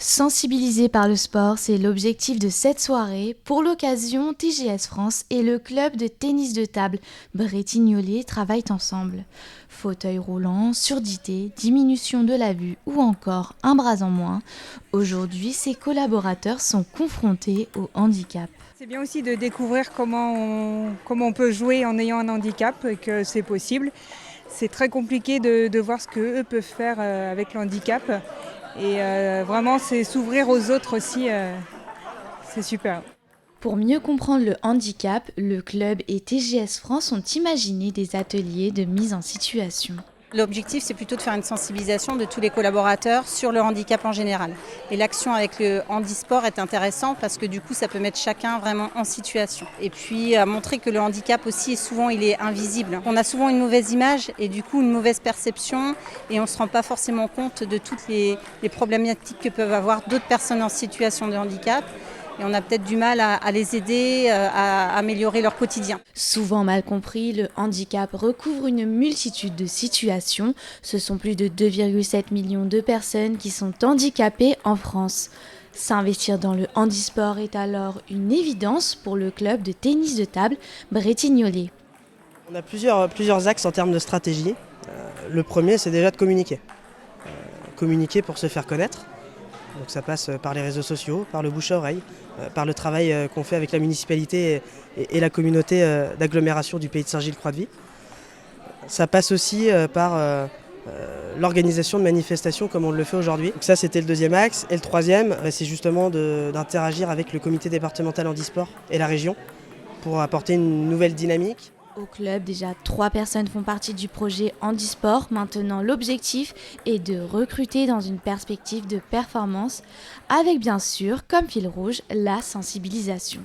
Sensibiliser par le sport, c'est l'objectif de cette soirée. Pour l'occasion, TGS France et le club de tennis de table Bretignollet travaillent ensemble. Fauteuil roulant, surdité, diminution de la vue ou encore un bras en moins. Aujourd'hui, ces collaborateurs sont confrontés au handicap. C'est bien aussi de découvrir comment on peut jouer en ayant un handicap et que c'est possible. C'est très compliqué de voir ce qu'eux peuvent faire avec le handicap. Et vraiment, c'est s'ouvrir aux autres aussi, c'est super. Pour mieux comprendre le handicap, le club et TGS France ont imaginé des ateliers de mise en situation. L'objectif, c'est plutôt de faire une sensibilisation de tous les collaborateurs sur le handicap en général. Et l'action avec le handisport est intéressante parce que du coup, ça peut mettre chacun vraiment en situation. Et puis, montrer que le handicap aussi, souvent, il est invisible. On a souvent une mauvaise image et du coup, une mauvaise perception et on ne se rend pas forcément compte de toutes les problématiques que peuvent avoir d'autres personnes en situation de handicap. Et on a peut-être du mal à les aider à améliorer leur quotidien. Souvent mal compris, le handicap recouvre une multitude de situations. Ce sont plus de 2,7 millions de personnes qui sont handicapées en France. S'investir dans le handisport est alors une évidence pour le club de tennis de table Bretignollet. On a plusieurs axes en termes de stratégie. Le premier, c'est déjà de communiquer. Communiquer pour se faire connaître. Donc ça passe par les réseaux sociaux, par le bouche à oreille, par le travail qu'on fait avec la municipalité et la communauté d'agglomération du pays de Cergy-le-Croix-de-Vie. Ça passe aussi par l'organisation de manifestations comme on le fait aujourd'hui. Donc ça, c'était le deuxième axe. Et le troisième, c'est justement d'interagir avec le comité départemental handisport et la région pour apporter une nouvelle dynamique. Au club, déjà 3 personnes font partie du projet handisport. Maintenant, l'objectif est de recruter dans une perspective de performance avec bien sûr, comme fil rouge, la sensibilisation.